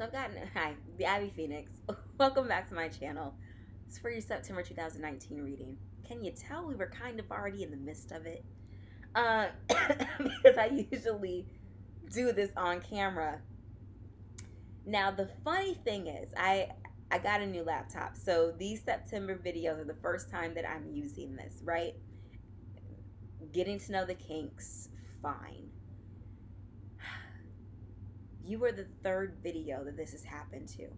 So hi, the Ivy Phoenix. Welcome back to my channel. It's for your September 2019 reading. Can you tell we were kind of already in the midst of it? Because I usually do this on camera. Now, the funny thing is, I got a new laptop. So these September videos are the first time that I'm using this, right? Getting to know the kinks, fine. You were the third video that this has happened to.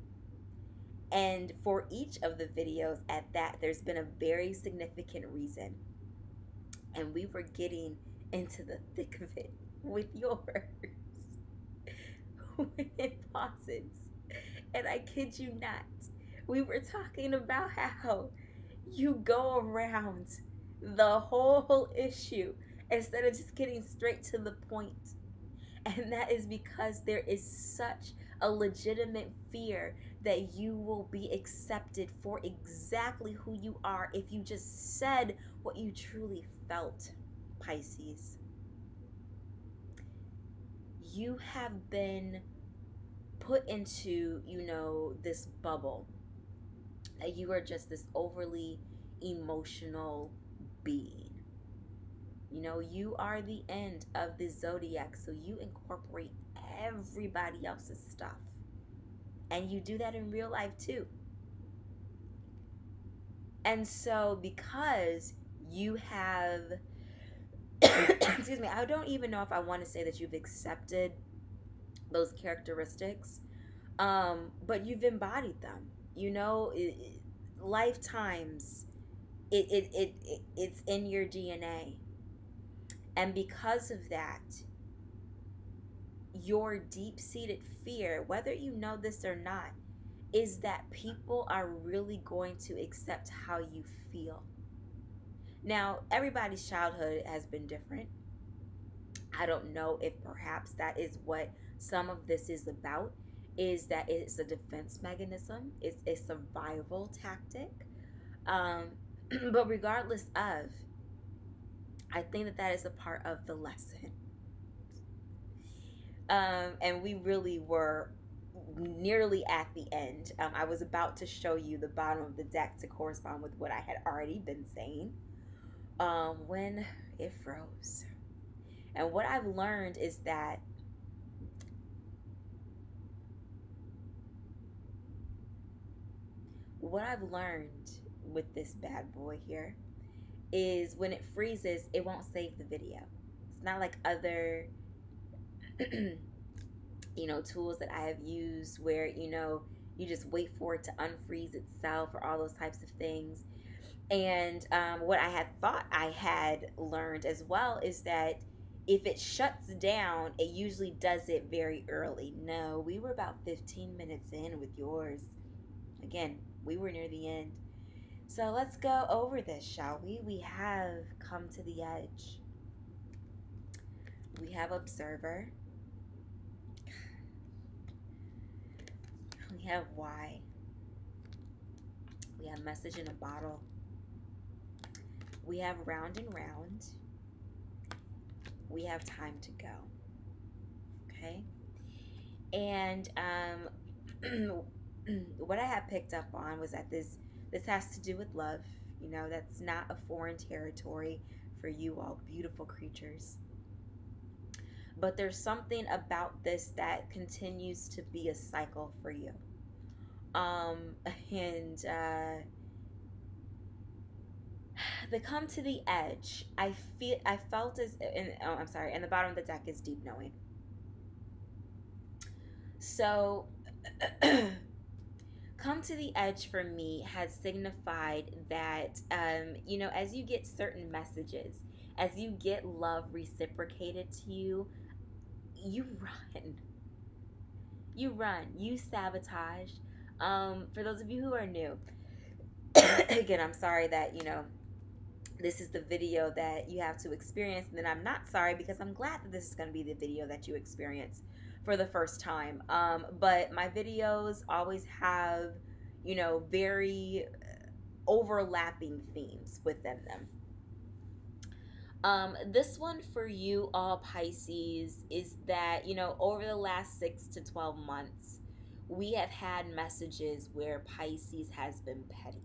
And for each of the videos at that, there's been a very significant reason. And we were getting into the thick of it with yours. When it pauses. And I kid you not, we were talking about how you go around the whole issue instead of just getting straight to the point. And that is because there is such a legitimate fear that you will be accepted for exactly who you are if you just said what you truly felt, Pisces. You have been put into, this bubble that you are just this overly emotional being. You are the end of the zodiac, so you incorporate everybody else's stuff. And you do that in real life too. And so because you have, excuse me, I don't even know if I want to say that you've accepted those characteristics, but you've embodied them. Lifetimes, it's in your DNA. And because of that, your deep-seated fear, whether you know this or not, is that people are really going to accept how you feel. Now, everybody's childhood has been different. I don't know if perhaps that is what some of this is about, is that it's a defense mechanism. It's a survival tactic. But regardless of, I think that is a part of the lesson. And we really were nearly at the end. I was about to show you the bottom of the deck to correspond with what I had already been saying when it froze. And what I've learned is that with this bad boy here is when it freezes, it won't save the video. It's not like other tools that I have used where you just wait for it to unfreeze itself or all those types of things. And what I had thought I had learned as well is that if it shuts down, it usually does it very early. No, we were about 15 minutes in with yours. Again, we were near the end. So let's go over this, shall we? We have come to the edge. We have observer. We have why. We have message in a bottle. We have round and round. We have time to go. Okay? And what I had picked up on was that this has to do with love. That's not a foreign territory for you all beautiful creatures. But there's something about this that continues to be a cycle for you. The come to the edge, I felt as, and the bottom of the deck is deep knowing. So, come to the edge for me has signified that, as you get certain messages, as you get love reciprocated to you, you run. You sabotage. For those of you who are new, again, I'm sorry that, this is the video that you have to experience, and then I'm not sorry because I'm glad that this is going to be the video that you experience for the first time. But my videos always have, very overlapping themes within them. This one for you all Pisces is that, over the last 6 to 12 months, we have had messages where Pisces has been petty.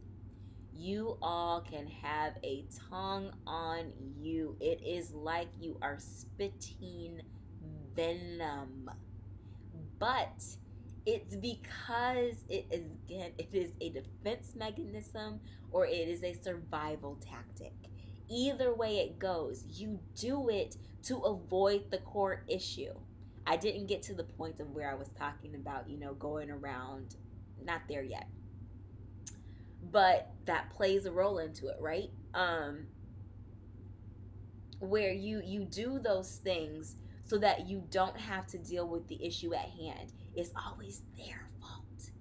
You all can have a tongue on you. It is like you are spitting venom. But it's because it is a defense mechanism, or it is a survival tactic. Either way it goes, you do it to avoid the core issue. I didn't get to the point of where I was talking about, going around, not there yet. But that plays a role into it, right? Where you do those things so that you don't have to deal with the issue at hand. It's always their fault.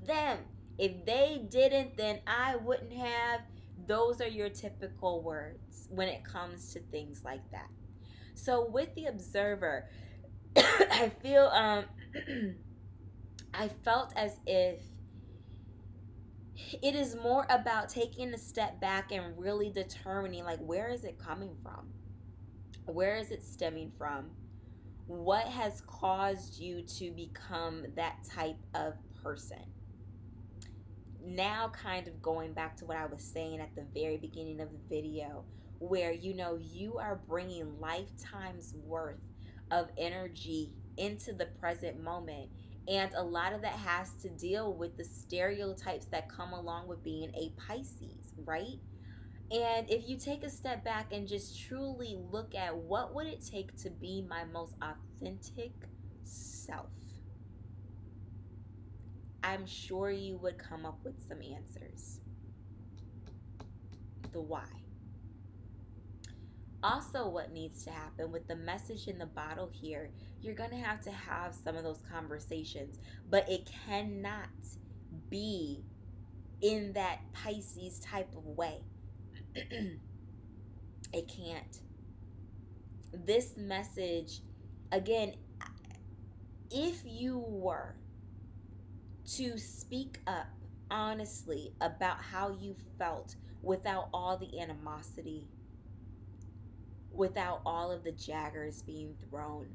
Them. If they didn't, then I wouldn't have. Those are your typical words when it comes to things like that. So with the observer, I feel I felt as if it is more about taking a step back and really determining, like, where is it coming from? Where is it stemming from? What has caused you to become that type of person? Now, kind of going back to what I was saying at the very beginning of the video, where you are bringing lifetimes worth of energy into the present moment, and a lot of that has to deal with the stereotypes that come along with being a Pisces, right? And if you take a step back and just truly look at what would it take to be my most authentic self, I'm sure you would come up with some answers. The why. Also, what needs to happen with the message in the bottle here, you're going to have some of those conversations, but it cannot be in that Pisces type of way. It can't. This message, again, if you were to speak up honestly about how you felt without all the animosity, without all of the daggers being thrown,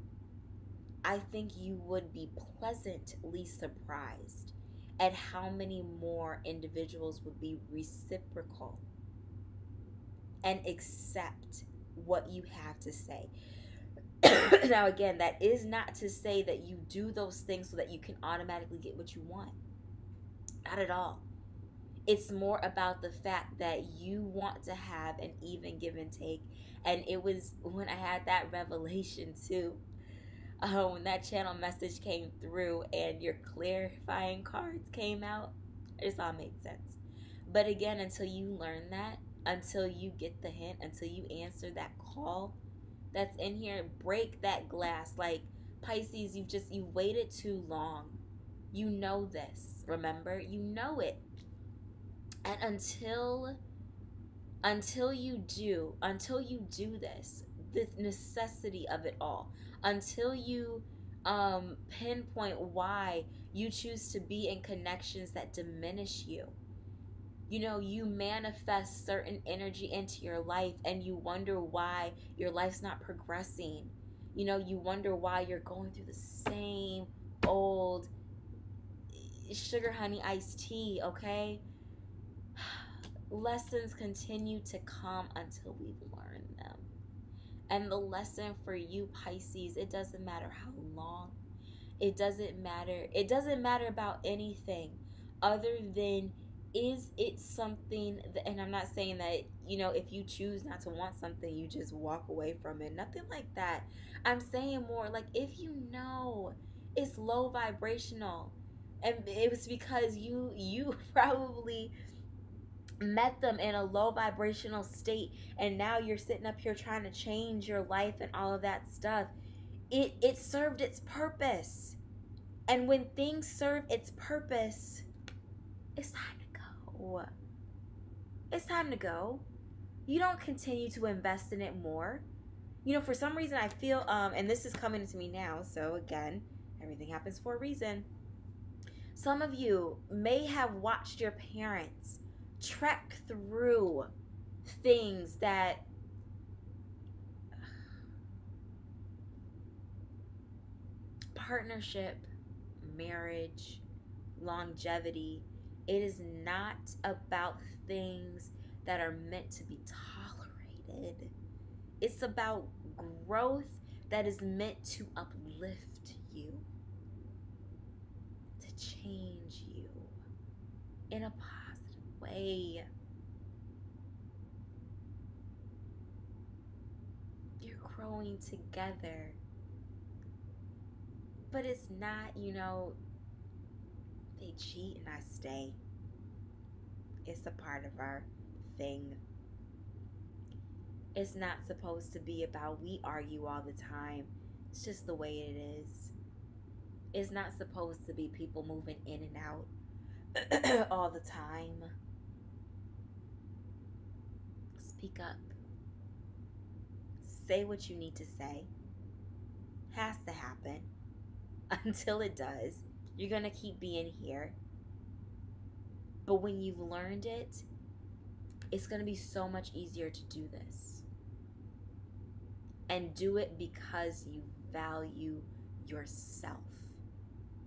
I think you would be pleasantly surprised at how many more individuals would be reciprocal and accept what you have to say. Now, again, that is not to say that you do those things so that you can automatically get what you want. Not at all. It's more about the fact that you want to have an even give and take. And it was when I had that revelation too, when that channel message came through and your clarifying cards came out, it just all made sense. But again, until you learn that, until you get the hint, until you answer that call that's in here, break that glass. Like, Pisces, you've waited too long. You know this. Remember, you know it. And until you do this, the necessity of it all, until you pinpoint why you choose to be in connections that diminish you, you manifest certain energy into your life and you wonder why your life's not progressing. You wonder why you're going through the same old sugar honey iced tea, okay? Lessons continue to come until we've learned them. And the lesson for you, Pisces, it doesn't matter how long. It doesn't matter about anything other than, is it something that, and I'm not saying that, if you choose not to want something, you just walk away from it. Nothing like that. I'm saying more like, if it's low vibrational, and it was because you probably met them in a low vibrational state, and now you're sitting up here trying to change your life and all of that stuff. It served its purpose. And when things serve its purpose, it's time to go. It's time to go. You don't continue to invest in it more. For some reason I feel, and this is coming to me now, so again, everything happens for a reason. Some of you may have watched your parents trek through things that partnership, marriage, longevity. It is not about things that are meant to be tolerated. It's about growth that is meant to uplift you, to change you in a positive way. You're growing together. But it's not, they cheat and I stay. It's a part of our thing. It's not supposed to be about we argue all the time. It's just the way it is. It's not supposed to be people moving in and out all the time. Speak up. Say what you need to say. Has to happen. Until it does, you're going to keep being here. But when you've learned it, it's going to be so much easier to do this. And do it because you value yourself.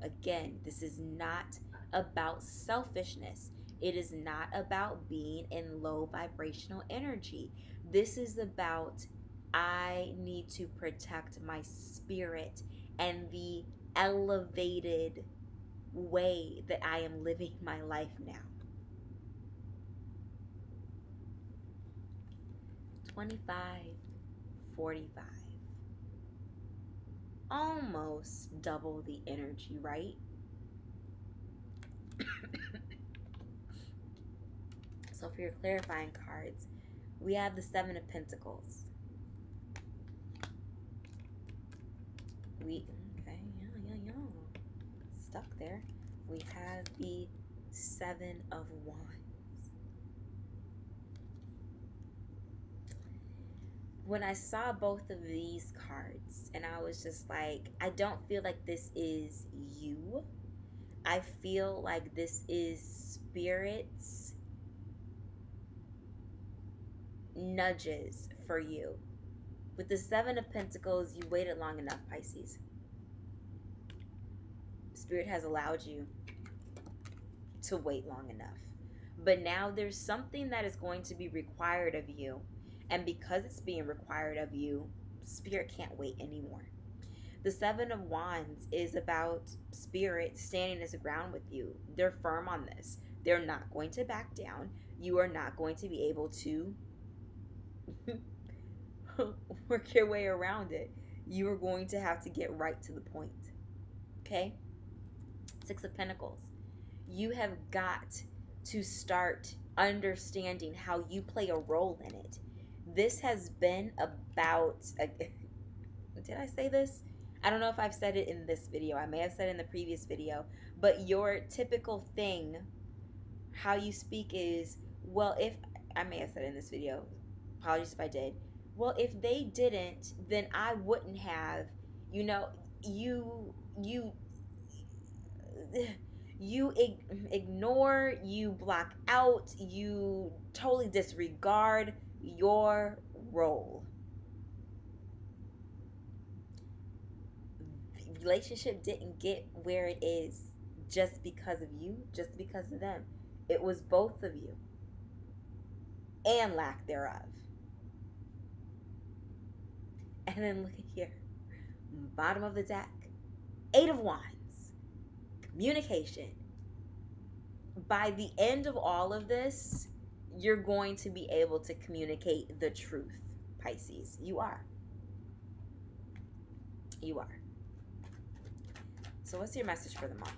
Again, this is not about selfishness. It is not about being in low vibrational energy. This is about, I need to protect my spirit and the elevated way that I am living my life now. 25, 45. Almost double the energy, right? So for your clarifying cards, we have the Seven of Pentacles. Stuck there. We have the Seven of Wands. When I saw both of these cards, and I was just like, I don't feel like this is you. I feel like this is Spirit's nudges for you. With the Seven of Pentacles, you waited long enough, Pisces. Spirit has allowed you to wait long enough. But now there's something that is going to be required of you. And because it's being required of you, Spirit can't wait anymore. The Seven of Wands is about Spirit standing as a ground with you. They're firm on this. They're not going to back down. You are not going to be able to work your way around it. You are going to have to get right to the point. Okay? Six of Pentacles. You have got to start understanding how you play a role in it. This has been about, did I say this? I don't know if I've said it in this video. I may have said it in the previous video. But your typical thing, how you speak is, well, if, I may have said it in this video. Apologies if I did. Well, if they didn't, then I wouldn't have. You ignore, you block out, you totally disregard your role. The relationship didn't get where it is just because of you, just because of them. It was both of you and lack thereof. And then look at here, bottom of the deck, Eight of Wands. Communication. By the end of all of this, you're going to be able to communicate the truth, Pisces. You are. You are. So what's your message for the month?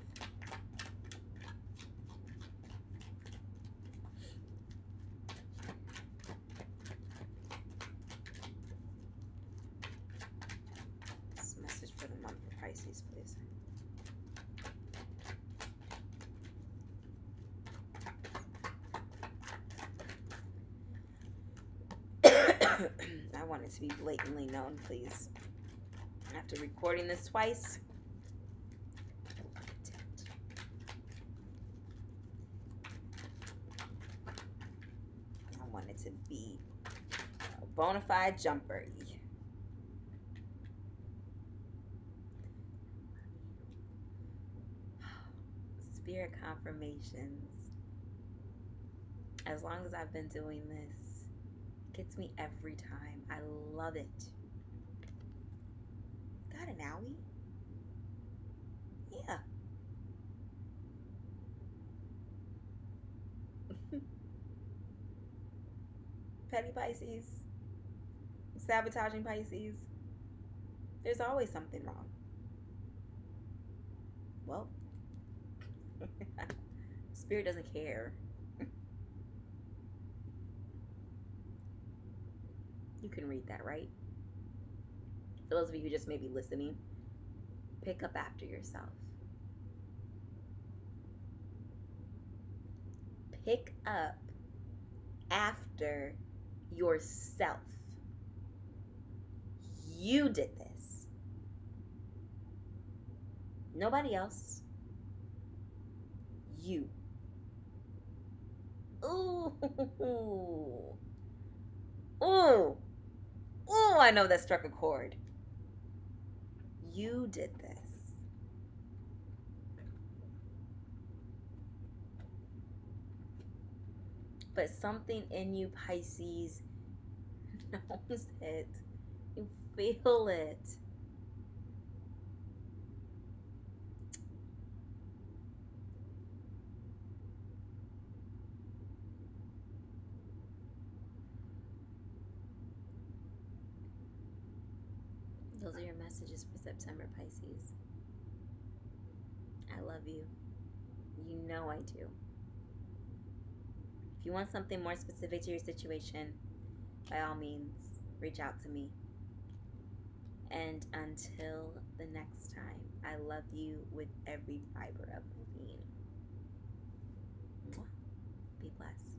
What's the message for the month for Pisces, please? I want it to be blatantly known, please. After recording this twice, I want it to be a bona fide jumper. spirit confirmations, as long as I've been doing this, gets me every time. I love it. Got an owie? Yeah. Petty Pisces, sabotaging Pisces. There's always something wrong. Well, Spirit doesn't care. You can read that, right? For those of you who just may be listening, pick up after yourself. Pick up after yourself. You did this. Nobody else. You. Ooh. Ooh. Ooh, I know that struck a chord. You did this. But something in you, Pisces, knows it. You feel it. Those are your messages for September, Pisces. I love you. You know I do. If you want something more specific to your situation, by all means, reach out to me. And until the next time, I love you with every fiber of my being. Be blessed.